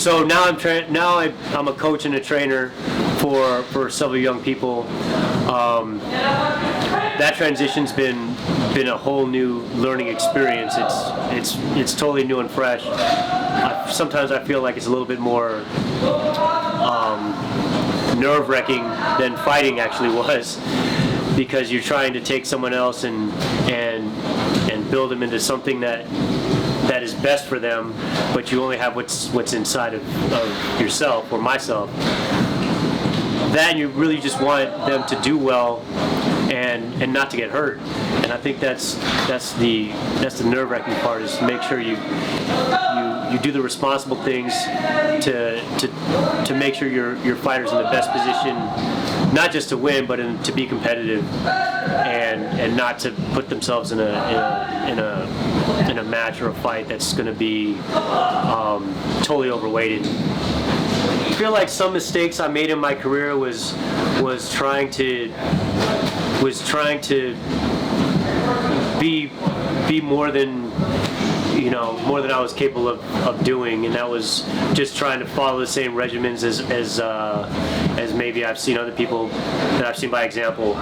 So now I'm a coach and a trainer for several young people. That transition's been a whole new learning experience. It's totally new and fresh. Sometimes I feel like it's a little bit more nerve-wracking than fighting actually was, because you're trying to take someone else and build them into something that is best for them, but you only have what's inside of yourself or myself. That you really just want them to do well and not to get hurt. And I think that's the nerve-wracking part, is to make sure you do the responsible things to make sure your fighter's in the best position, not just to win, but to be competitive, and not to put themselves in a match or a fight that's going to be totally overweighted. I feel like some mistakes I made in my career was trying to be more than I was capable of doing, and that was just trying to follow the same regimens as maybe I've seen other people that I've seen by example.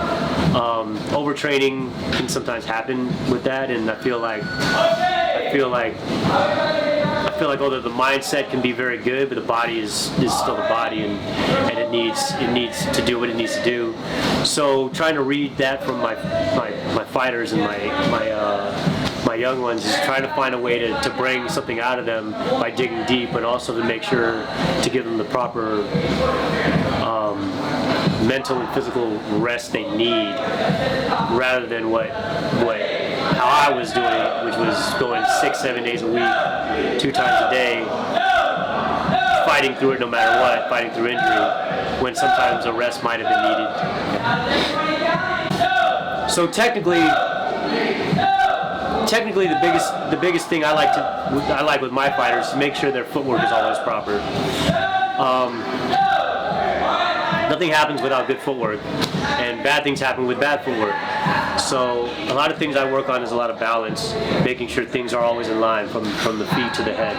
Overtraining can sometimes happen with that, and I feel like although the mindset can be very good, but the body is still the body, and it needs to do what it needs to do. So trying to read that from my fighters and my young ones is trying to find a way to bring something out of them by digging deep, but also to make sure to give them the proper mental and physical rest they need, rather than how I was doing it, which was going 6-7 days a week, 2 times a day, fighting through it no matter what, fighting through injury, when sometimes a rest might have been needed. So technically the biggest thing I like with my fighters is to make sure their footwork is always proper. Nothing happens without good footwork, and bad things happen with bad footwork. So a lot of things I work on is a lot of balance, making sure things are always in line from the feet to the head,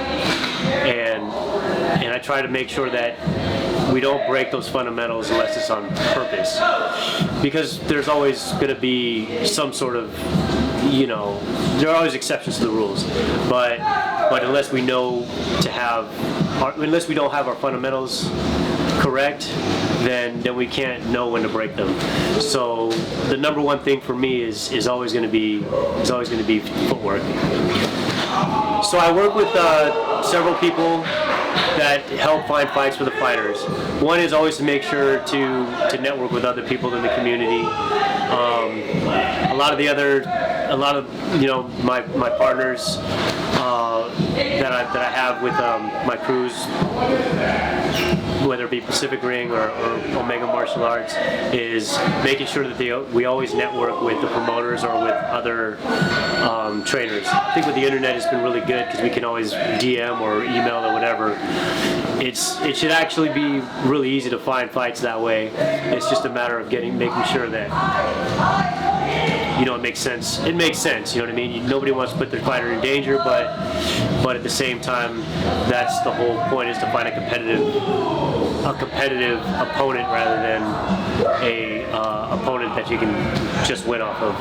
and I try to make sure that we don't break those fundamentals unless it's on purpose, because there's always going to be some sort of, there are always exceptions to the rules, but unless we don't have our fundamentals correct, then we can't know when to break them. So the number one thing for me is always going to be footwork. So I work with several people that help find fights for the fighters. One is always to make sure to network with other people in the community. A lot of my partners that I have with my crews, whether it be Pacific Ring or Omega Martial Arts, is making sure that we always network with the promoters or with other trainers. I think with the internet it's been really good, because we can always DM or email or whatever. It should actually be really easy to find fights that way. It's just a matter of making sure that it makes sense. It makes sense, you know what I mean? Nobody wants to put their fighter in danger, but at the same time, that's the whole point, is to find a competitive opponent rather than a opponent that you can just win off of.